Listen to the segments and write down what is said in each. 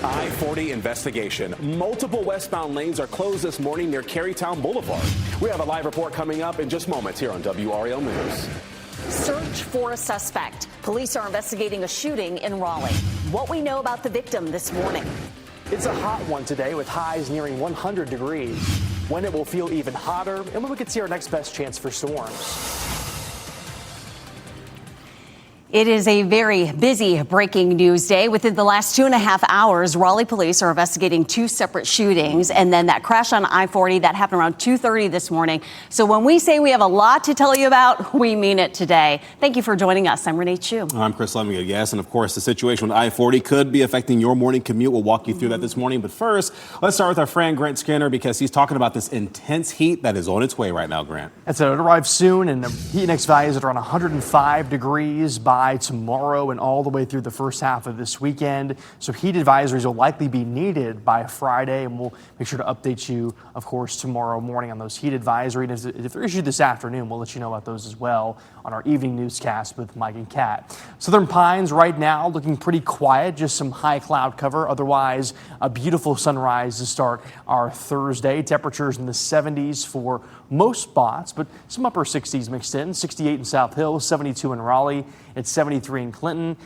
I-40 investigation. Multiple westbound lanes are closed this morning near Carytown Boulevard. We have a live report coming up in just moments here on WRAL News. Search for a suspect. Police are investigating a shooting in Raleigh. What we know about the victim this morning. It's a hot one today with highs nearing 100 degrees. When it will feel even hotter and when we could see our next best chance for storms. It is a very busy breaking news day. Within the last 2.5 hours, Raleigh police are investigating 2 separate shootings. And then that crash on I-40 that happened around 2:30 this morning. So when we say we have a lot to tell you about, we mean it today. Thank you for joining us. I'm Renee Chu. I'm Chris Lemiga. Yes, and of course, the situation with I-40 could be affecting your morning commute. We'll walk you through that this morning. But first, let's start with our friend Grant Skinner because he's talking about this intense heat that is on its way right now, Grant. That's it. It arrives soon, and the heat index values at around 105 degrees by tomorrow and all the way through the first half of this weekend. So heat advisories will likely be needed by Friday, and we'll make sure to update you, of course, tomorrow morning on those heat advisories. If they're issued this afternoon, we'll let you know about those as well on our evening newscast with Mike and Kat. Southern Pines right now looking pretty quiet, just some high cloud cover. Otherwise, a beautiful sunrise to start our Thursday. Temperatures in the 70s for most spots, but some upper 60s mixed in. 68 in South Hill, 72 in Raleigh. It's 73 in Clinton.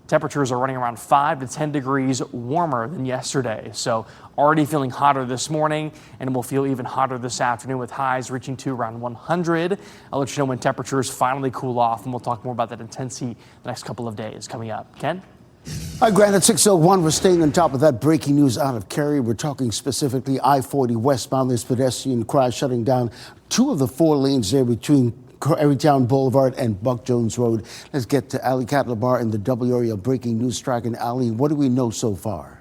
Temperatures are running around 5 to 10 degrees warmer than yesterday. So already feeling hotter this morning, and we'll feel even hotter this afternoon with highs reaching to around 100. I'll let you know when temperatures finally cool off, and we'll talk more about that intense heat the next couple of days coming up. Ken? Hi, Grant, at 6:01, we're staying on top of that breaking news out of Cary. We're talking specifically I-40 westbound. This pedestrian crash shutting down 2 of the 4 lanes there between Carytown Boulevard and Buck Jones Road. Let's get to Ali Katlabar in the WRAL breaking news track. And Ali, what do we know so far?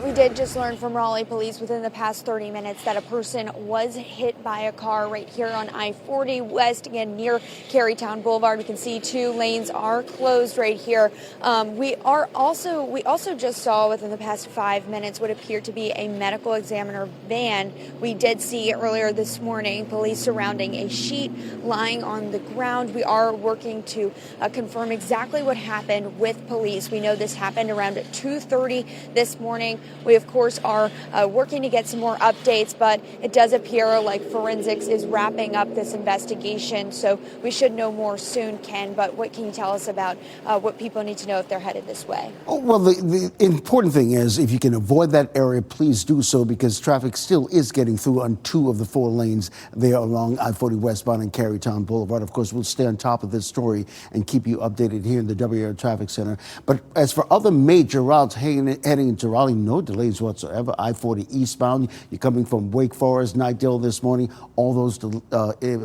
We did just learn from Raleigh police within the past 30 minutes that a person was hit by a car right here on I-40 West, again near Carytown Boulevard. We can see 2 lanes are closed right here. We also just saw within the past 5 minutes what appeared to be a medical examiner van. We did see earlier this morning police surrounding a sheet lying on the ground. We are working to confirm exactly what happened with police. We know this happened around 2:30 this morning. We, of course, are working to get some more updates, but it does appear like forensics is wrapping up this investigation, so we should know more soon, Ken. But what can you tell us about what people need to know if they're headed this way? Oh, well, the important thing is if you can avoid that area, please do so, because traffic still is getting through on 2 of the 4 lanes there along I-40 westbound and Carytown Boulevard. Of course, we'll stay on top of this story and keep you updated here in the WRAL Traffic Center. But as for other major routes heading into Raleigh, no delays whatsoever. I-40 eastbound, you're coming from Wake Forest, Knightdale this morning. All those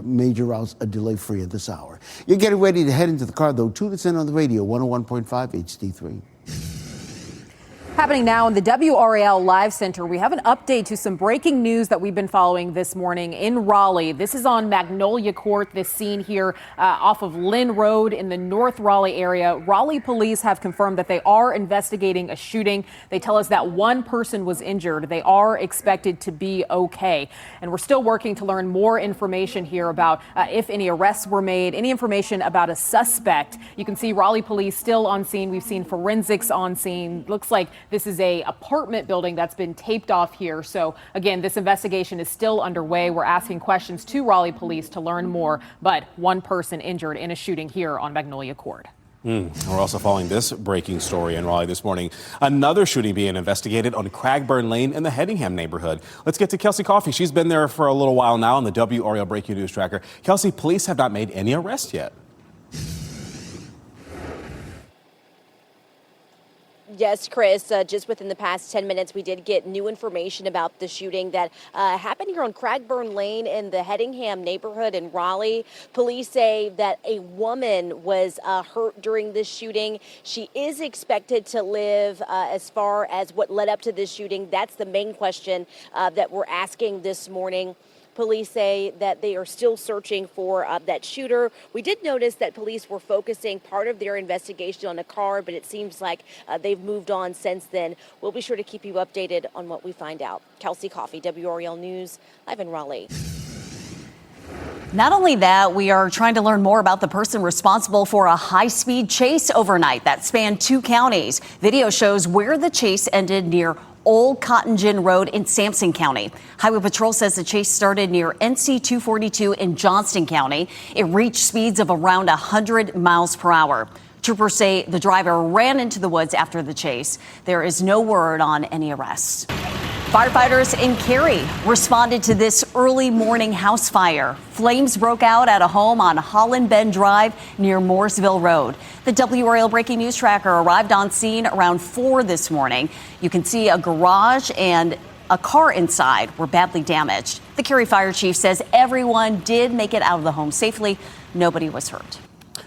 major routes are delay-free at this hour. You're getting ready to head into the car, though. Tune us in on the radio, 101.5 HD3. Happening now in the WRAL Live Center, we have an update to some breaking news that we've been following this morning in Raleigh. This is on Magnolia Court, this scene here off of Lynn Road in the North Raleigh area. Raleigh police have confirmed that they are investigating a shooting. They tell us that 1 person was injured. They are expected to be okay. And we're still working to learn more information here about if any arrests were made, any information about a suspect. You can see Raleigh police still on scene. We've seen forensics on scene. Looks like this is a apartment building that's been taped off here. So again, this investigation is still underway. We're asking questions to Raleigh police to learn more, but 1 person injured in a shooting here on Magnolia Court. We're also following this breaking story in Raleigh this morning. Another shooting being investigated on Cragburn Lane in the Hedingham neighborhood. Let's get to Kelsey Coffey. She's been there for a little while now on the WRAL Breaking News Tracker. Kelsey, police have not made any arrests yet. Yes, Chris, just within the past 10 minutes, we did get new information about the shooting that happened here on Cragburn Lane in the Hedingham neighborhood in Raleigh. Police say that a woman was hurt during this shooting. She is expected to live. As far as what led up to this shooting, that's the main question that we're asking this morning. Police say that they are still searching for that shooter. We did notice that police were focusing part of their investigation on a car, but it seems like they've moved on since then. We'll be sure to keep you updated on what we find out. Kelsey Coffey, WRAL News, live in Raleigh. Not only that, we are trying to learn more about the person responsible for a high-speed chase overnight that spanned 2 counties. Video shows where the chase ended near Old Cotton Gin Road in Sampson County. Highway Patrol says the chase started near NC 242 in Johnston County. It reached speeds of around 100 miles per hour. Troopers say the driver ran into the woods after the chase. There is no word on any arrests. Firefighters in Cary responded to this early morning house fire. Flames broke out at a home on Holland Bend Drive near Mooresville Road. The WRAL Breaking News Tracker arrived on scene around 4 this morning. You can see a garage and a car inside were badly damaged. The Cary Fire Chief says everyone did make it out of the home safely. Nobody was hurt.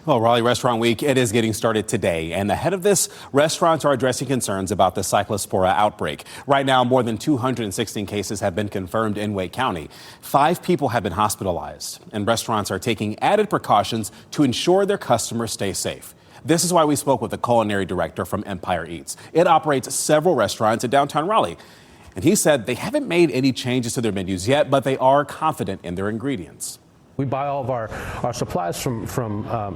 Well, Raleigh Restaurant Week, it is getting started today. And ahead of this, restaurants are addressing concerns about the cyclospora outbreak. Right now, more than 216 cases have been confirmed in Wake County. 5 people have been hospitalized, and restaurants are taking added precautions to ensure their customers stay safe. This is why we spoke with the culinary director from Empire Eats. It operates several restaurants in downtown Raleigh. And he said they haven't made any changes to their menus yet, but they are confident in their ingredients. We buy all of our supplies from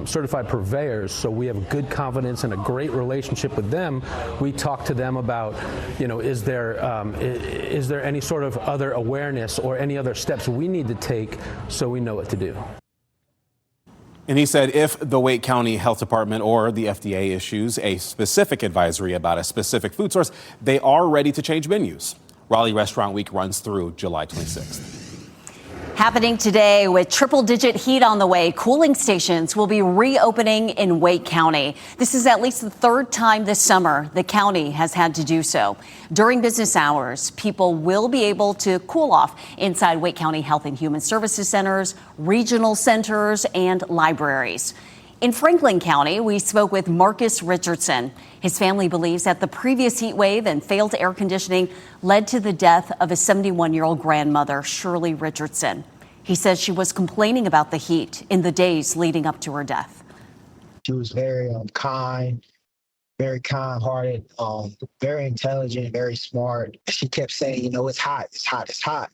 certified purveyors, so we have good confidence and a great relationship with them. We talk to them about, is there any sort of other awareness or any other steps we need to take so we know what to do. And he said if the Wake County Health Department or the FDA issues a specific advisory about a specific food source, they are ready to change menus. Raleigh Restaurant Week runs through July 26th. Happening today with triple-digit heat on the way, cooling stations will be reopening in Wake County. This is at least the 3rd time this summer the county has had to do so. During business hours, people will be able to cool off inside Wake County Health and Human Services centers, regional centers, and libraries. In Franklin County, we spoke with Marcus Richardson. His family believes that the previous heat wave and failed air conditioning led to the death of his 71-year-old grandmother, Shirley Richardson. He says she was complaining about the heat in the days leading up to her death. She was very kind, very kind-hearted, very intelligent, very smart. She kept saying, it's hot, it's hot, it's hot.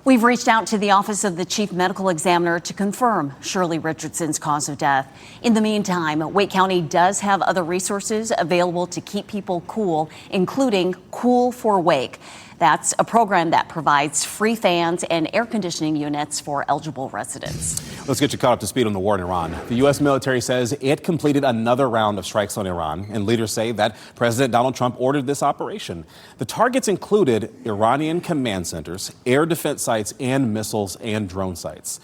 We've reached out to the Office of the Chief Medical Examiner to confirm Shirley Richardson's cause of death. In the meantime, Wake County does have other resources available to keep people cool, including Cool for Wake. That's a program that provides free fans and air conditioning units for eligible residents. Let's get you caught up to speed on the war in Iran. The U.S. military says it completed another round of strikes on Iran, and leaders say that President Donald Trump ordered this operation. The targets included Iranian command centers, air defense sites, and missiles and drone sites.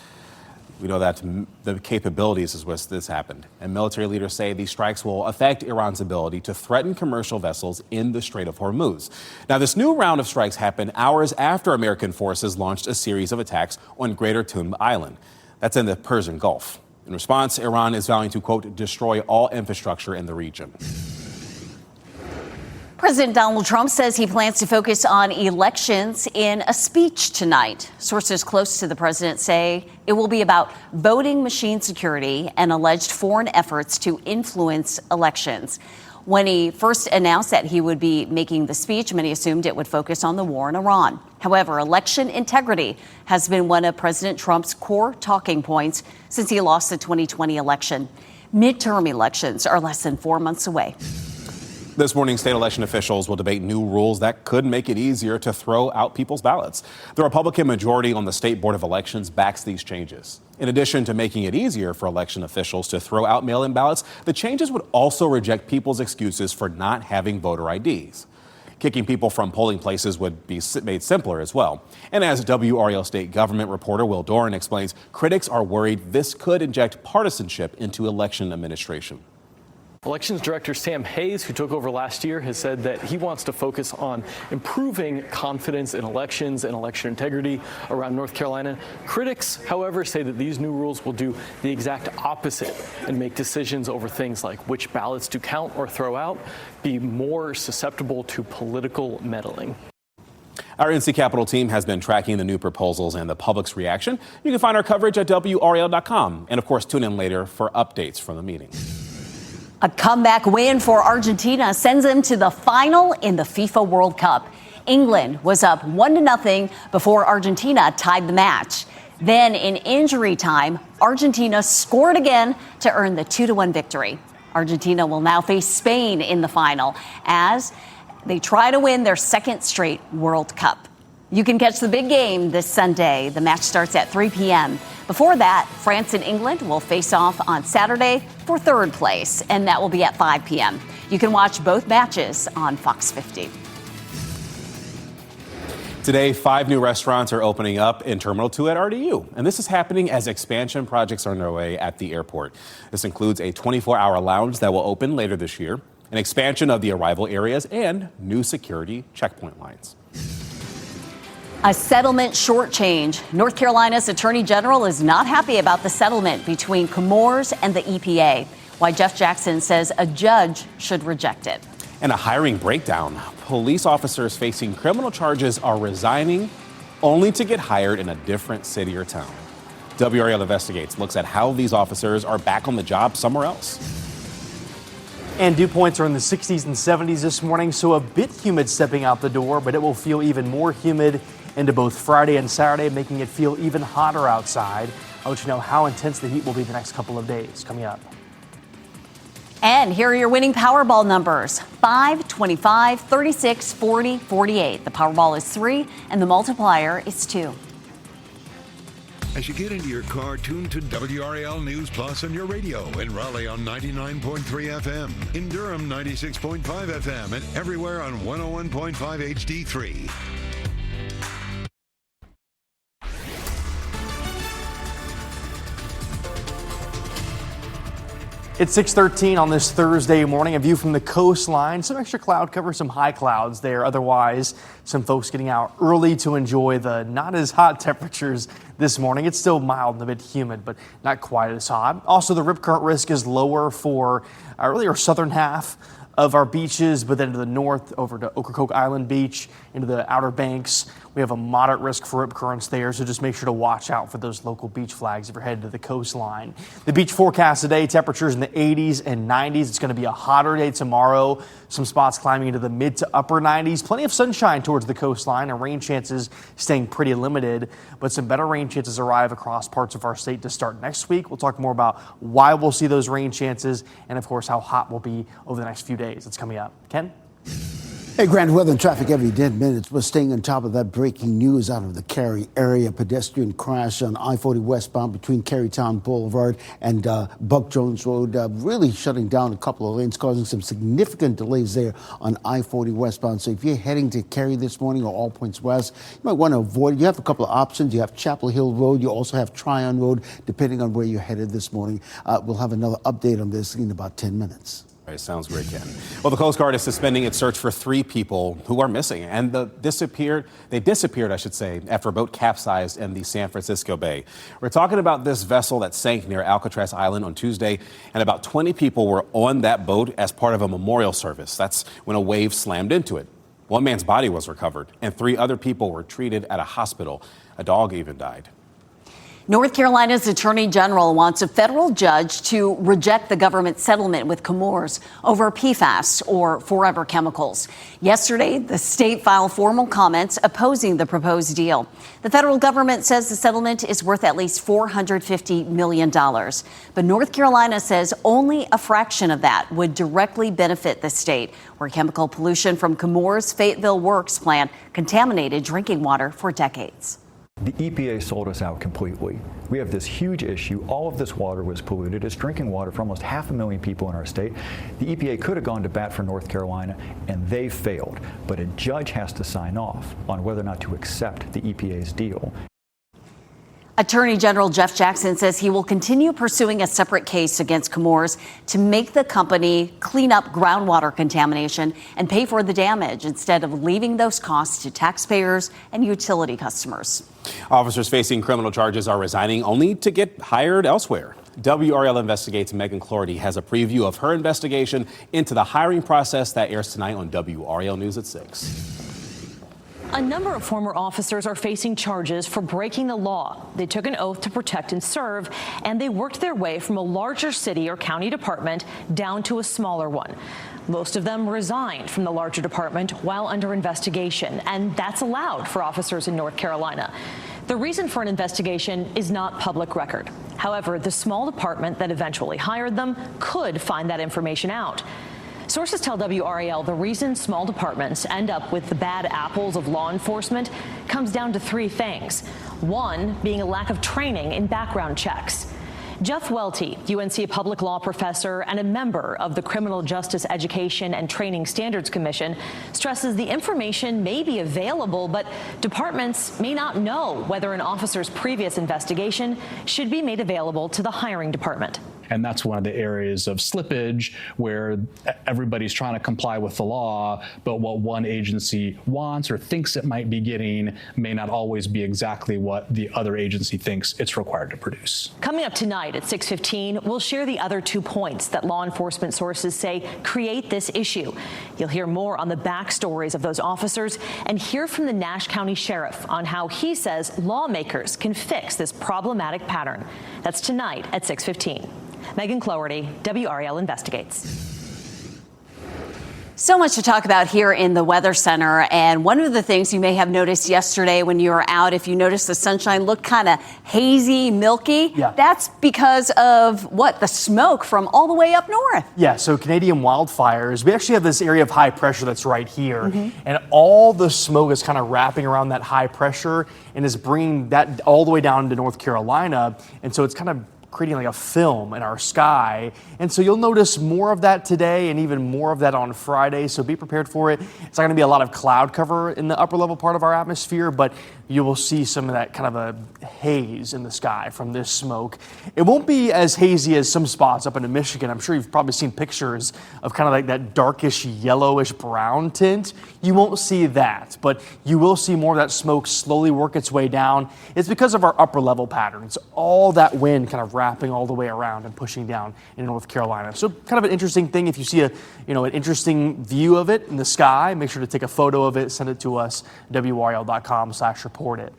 We know that the capabilities is what this happened. And military leaders say these strikes will affect Iran's ability to threaten commercial vessels in the Strait of Hormuz. Now, this new round of strikes happened hours after American forces launched a series of attacks on Greater Tunb Island. That's in the Persian Gulf. In response, Iran is vowing to, quote, destroy all infrastructure in the region. President Donald Trump says he plans to focus on elections in a speech tonight. Sources close to the president say it will be about voting machine security and alleged foreign efforts to influence elections. When he first announced that he would be making the speech, many assumed it would focus on the war in Iran. However, election integrity has been one of President Trump's core talking points since he lost the 2020 election. Midterm elections are less than 4 months away. This morning, state election officials will debate new rules that could make it easier to throw out people's ballots. The Republican majority on the State Board of Elections backs these changes. In addition to making it easier for election officials to throw out mail-in ballots, the changes would also reject people's excuses for not having voter IDs. Kicking people from polling places would be made simpler as well. And as WRAL state government reporter Will Doran explains, critics are worried this could inject partisanship into election administration. Elections Director Sam Hayes, who took over last year, has said that he wants to focus on improving confidence in elections and election integrity around North Carolina. Critics, however, say that these new rules will do the exact opposite and make decisions over things like which ballots to count or throw out be more susceptible to political meddling. Our NC Capitol team has been tracking the new proposals and the public's reaction. You can find our coverage at WRAL.com. And of course, tune in later for updates from the meeting. A comeback win for Argentina sends them to the final in the FIFA World Cup. England was up 1-0 before Argentina tied the match. Then in injury time, Argentina scored again to earn the 2-1 victory. Argentina will now face Spain in the final as they try to win their second straight World Cup. You can catch the big game this Sunday. The match starts at 3 p.m. Before that, France and England will face off on Saturday for third place, and that will be at 5 p.m. You can watch both matches on Fox 50. Today, 5 new restaurants are opening up in Terminal 2 at RDU. And this is happening as expansion projects are underway at the airport. This includes a 24-hour lounge that will open later this year, an expansion of the arrival areas, and new security checkpoint lines. A settlement shortchange. North Carolina's Attorney General is not happy about the settlement between Comores and the EPA. Why Jeff Jackson says a judge should reject it. And a hiring breakdown. Police officers facing criminal charges are resigning only to get hired in a different city or town. WRAL Investigates looks at how these officers are back on the job somewhere else. And dew points are in the 60s and 70s this morning, so a bit humid stepping out the door, but it will feel even more humid into both Friday and Saturday, making it feel even hotter outside. I'll let you know how intense the heat will be the next couple of days coming up. And here are your winning Powerball numbers: 5, 25, 36, 40, 48. The Powerball is 3 and the multiplier is 2. As you get into your car, tune to WRAL News Plus on your radio. In Raleigh on 99.3 FM, in Durham 96.5 FM, and everywhere on 101.5 HD3. It's 6:13 on this Thursday morning. A view from the coastline. Some extra cloud cover, some high clouds there. Otherwise, some folks getting out early to enjoy the not as hot temperatures this morning. It's still mild and a bit humid, but not quite as hot. Also, the rip current risk is lower for really our southern half of our beaches, but then to the north over to Ocracoke Island Beach, into the Outer Banks. We have a moderate risk for rip currents there, so just make sure to watch out for those local beach flags if you're headed to the coastline. The beach forecast today, temperatures in the 80s and 90s. It's going to be a hotter day tomorrow. Some spots climbing into the mid to upper 90s. Plenty of sunshine towards the coastline and rain chances staying pretty limited, but some better rain chances arrive across parts of our state to start next week. We'll talk more about why we'll see those rain chances and, of course, how hot we'll be over the next few days. It's coming up. Ken? Hey, Grant, weather and traffic every 10 minutes. We're staying on top of that breaking news out of the Cary area. Pedestrian crash on I-40 westbound between Carytown Boulevard and Buck Jones Road, really shutting down a couple of lanes, causing some significant delays there on I-40 westbound. So if you're heading to Cary this morning or All Points West, you might want to avoid it. You have a couple of options. You have Chapel Hill Road. You also have Tryon Road, depending on where you're headed this morning. We'll have another update on this in about 10 minutes. Right, sounds great, Ken. Well, the Coast Guard is suspending its search for 3 people who are missing, and they disappeared, after a boat capsized in the San Francisco Bay. We're talking about this vessel that sank near Alcatraz Island on Tuesday, and about 20 people were on that boat as part of a memorial service. That's when a wave slammed into it. One man's body was recovered, and 3 other people were treated at a hospital. A dog even died. North Carolina's Attorney General wants a federal judge to reject the government settlement with Comores over PFAS, or forever chemicals. Yesterday, the state filed formal comments opposing the proposed deal. The federal government says the settlement is worth at least $450 million. But North Carolina says only a fraction of that would directly benefit the state, where chemical pollution from Comores' Fayetteville Works plant contaminated drinking water for decades. The EPA sold us out completely. We have this huge issue. All of this water was polluted. It's drinking water for almost 500,000 people in our state. The EPA could have gone to bat for North Carolina, and they failed. But a judge has to sign off on whether or not to accept the EPA's deal. Attorney General Jeff Jackson says he will continue pursuing a separate case against Comores to make the company clean up groundwater contamination and pay for the damage instead of leaving those costs to taxpayers and utility customers. Officers facing criminal charges are resigning only to get hired elsewhere. WRAL Investigates' Megan Clorty has a preview of her investigation into the hiring process that airs tonight on WRAL News at 6. A number of former officers are facing charges for breaking the law. They took an oath to protect and serve, and they worked their way from a larger city or county department down to a smaller one. Most of them resigned from the larger department while under investigation, and that's allowed for officers in North Carolina. The reason for an investigation is not public record. However, the small department that eventually hired them could find that information out. Sources tell WRAL the reason small departments end up with the bad apples of law enforcement comes down to three things. One being a lack of training in background checks. Jeff Welty, UNC public law professor and a member of the Criminal Justice Education and Training Standards Commission, stresses the information may be available, but departments may not know whether an officer's previous investigation should be made available to the hiring department. And that's one of the areas of slippage where everybody's trying to comply with the law, but what one agency wants or thinks it might be getting may not always be exactly what the other agency thinks it's required to produce. Coming up tonight at 6:15, we'll share the other 2 points that law enforcement sources say create this issue. You'll hear more on the backstories of those officers and hear from the Nash County Sheriff on how he says lawmakers can fix this problematic pattern. That's tonight at 6:15. Megan Cloherty, WRAL Investigates. So much to talk about here in the Weather Center. And one of the things you may have noticed yesterday when you were out, if you noticed the sunshine looked kind of hazy, milky, that's because of what? The smoke from all the way up north. Yeah, so Canadian wildfires, we actually have this area of high pressure that's right here. And all the smoke is kind of wrapping around that high pressure and is bringing that all the way down to North Carolina. And so it's kind of creating like a film in our sky. And so you'll notice more of that today and even more of that on Friday. So be prepared for it. It's not going to be a lot of cloud cover in the upper level part of our atmosphere, but you will see some of that kind of a haze in the sky from this smoke. It won't be as hazy as some spots up in Michigan. I'm sure you've probably seen pictures of kind of like that darkish yellowish brown tint. You won't see that, but you will see more of that smoke slowly work its way down. It's because of our upper level patterns. All that wind kind of wrapping all the way around and pushing down in North Carolina. So kind of an interesting thing. If you see an interesting view of it in the sky, make sure to take a photo of it, send it to us, WRAL.com/report it.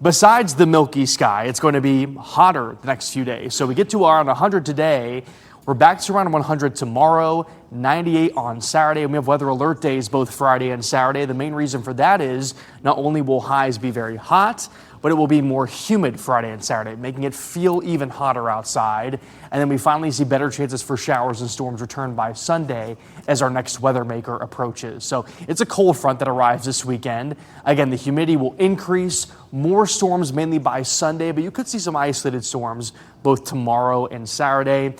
Besides the milky sky, it's going to be hotter the next few days. So we get to around 100 today. We're back to around 100 tomorrow, 98 on Saturday, and we have weather alert days both Friday and Saturday. The main reason for that is not only will highs be very hot, but it will be more humid Friday and Saturday, making it feel even hotter outside. And then we finally see better chances for showers and storms return by Sunday as our next weather maker approaches. So it's a cold front that arrives this weekend. Again, the humidity will increase, more storms mainly by Sunday, but you could see some isolated storms both tomorrow and Saturday.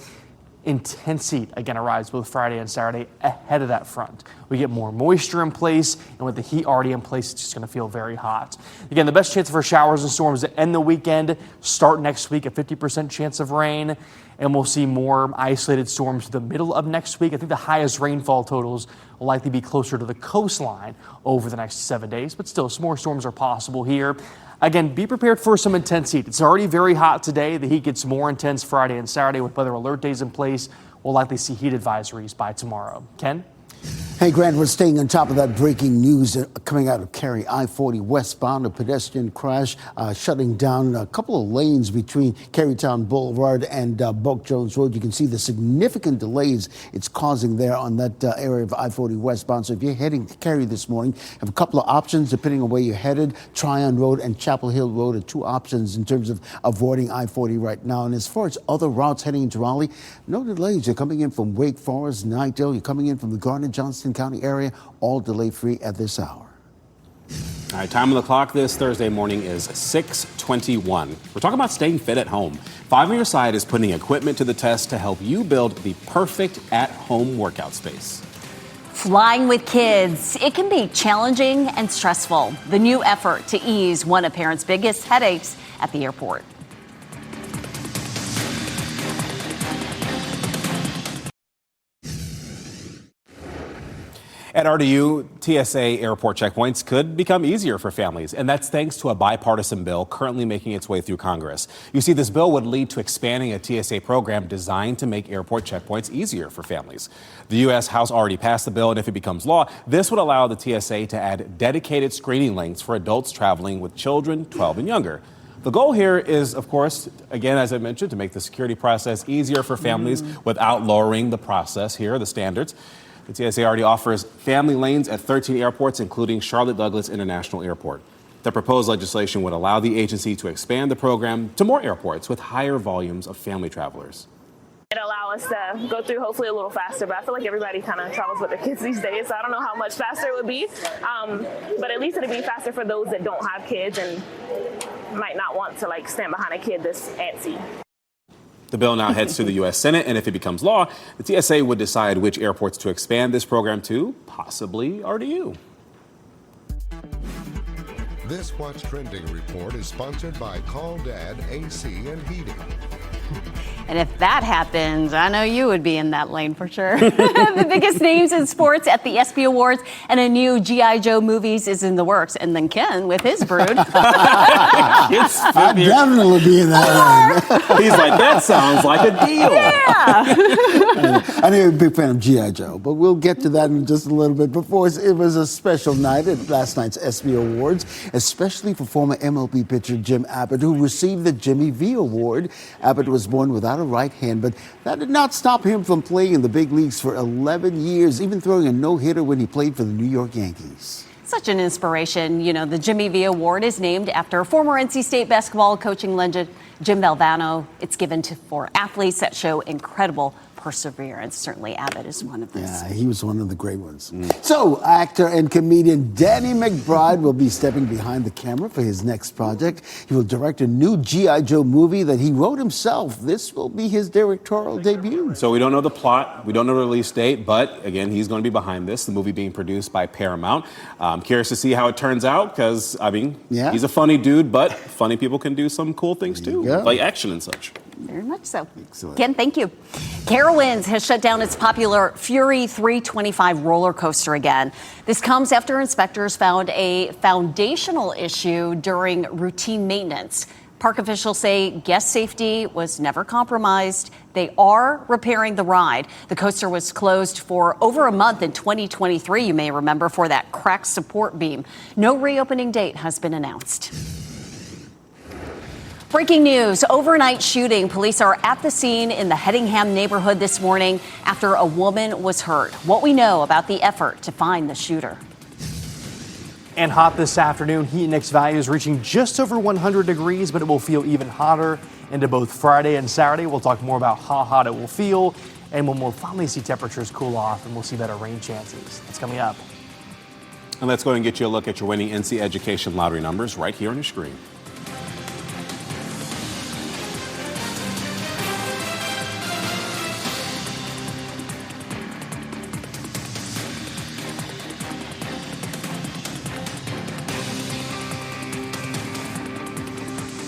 Intense heat again arrives both Friday and Saturday ahead of that front. We get more moisture in place, and with the heat already in place, it's just going to feel very hot. Again, the best chance for showers and storms to end the weekend, start next week, a 50% chance of rain, and we'll see more isolated storms to the middle of next week. I think the highest rainfall totals will likely be closer to the coastline over the next 7 days, but still, some more storms are possible here. Again, be prepared for some intense heat. It's already very hot today. The heat gets more intense Friday and Saturday with weather alert days in place. We'll likely see heat advisories by tomorrow. Ken? Hey, Grant, we're staying on top of that breaking news coming out of Cary, I-40 westbound, a pedestrian crash shutting down a couple of lanes between Carytown Boulevard and Buck Jones Road. You can see the significant delays it's causing there on that area of I-40 westbound. So if you're heading to Cary this morning, have a couple of options depending on where you're headed. Tryon Road and Chapel Hill Road are two options in terms of avoiding I-40 right now. And as far as other routes heading into Raleigh, no delays. You're coming in from Wake Forest, Nightdale. You're coming in from the Gardner-Johnston County area, all delay-free at this hour. All right, time on the clock this Thursday morning is 6:21. We're talking about staying fit at home. Five on Your Side is putting equipment to the test to help you build the perfect at-home workout space. Flying with kids, it can be challenging and stressful. The new effort to ease one of parents' biggest headaches at the airport. At RDU, TSA airport checkpoints could become easier for families, and that's thanks to a bipartisan bill currently making its way through Congress. You see, this bill would lead to expanding a TSA program designed to make airport checkpoints easier for families. The U.S. House already passed the bill, and if it becomes law, this would allow the TSA to add dedicated screening lanes for adults traveling with children 12 and younger. The goal here is, of course, again, as I mentioned, to make the security process easier for families without lowering the process here, the standards. The TSA already offers family lanes at 13 airports, including Charlotte Douglas International Airport. The proposed legislation would allow the agency to expand the program to more airports with higher volumes of family travelers. It'll allow us to go through hopefully a little faster, but I feel like everybody kind of travels with their kids these days, so I don't know how much faster it would be, but at least it'll be faster for those that don't have kids and might not want to like stand behind a kid this antsy. The bill now heads to the U.S. Senate, and if it becomes law, the TSA would decide which airports to expand this program to, possibly RDU. This What's Trending report is sponsored by Call Dad AC and Heating. And if that happens, I know you would be in that lane for sure. The biggest names in sports at the ESPY Awards, and a new G.I. Joe movies is in the works. And then Ken with his brood. I'd definitely be in that lane. He's like, that sounds like a deal. Yeah. I know you're a big fan of G.I. Joe, but we'll get to that in just a little bit. Before, it was a special night at last night's ESPY Awards, especially for former MLB pitcher Jim Abbott, who received the Jimmy V Award. Abbott was born without a right hand, but that did not stop him from playing in the big leagues for 11 years, even throwing a no-hitter when he played for the New York Yankees. Such an inspiration. You know, the Jimmy V Award is named after former NC State basketball coaching legend Jim Valvano. It's given for athletes that show incredible perseverance. Certainly Abbott is one of those. Yeah, he was one of the great ones. So, actor and comedian Danny McBride will be stepping behind the camera for his next project. He will direct a new G.I. Joe movie that he wrote himself. This will be his directorial debut. So we don't know the plot, we don't know the release date, but again, he's going to be behind this, the movie being produced by Paramount. I'm curious to see how it turns out because, I mean, he's a funny dude, but funny people can do some cool things too, like action and such. Very much so. Excellent. Ken, thank you. Carowinds has shut down its popular Fury 325 roller coaster again. This comes after inspectors found a foundational issue during routine maintenance. Park officials say guest safety was never compromised. They are repairing the ride. The coaster was closed for over a month in 2023, you may remember, for that cracked support beam. No reopening date has been announced. Breaking news, overnight shooting. Police are at the scene in the Hedingham neighborhood this morning after a woman was hurt. What we know about the effort to find the shooter. And hot this afternoon, heat index values reaching just over 100 degrees, but it will feel even hotter into both Friday and Saturday. We'll talk more about how hot it will feel and when we'll finally see temperatures cool off and we'll see better rain chances. That's coming up. And let's go and get you a look at your winning NC Education lottery numbers right here on your screen.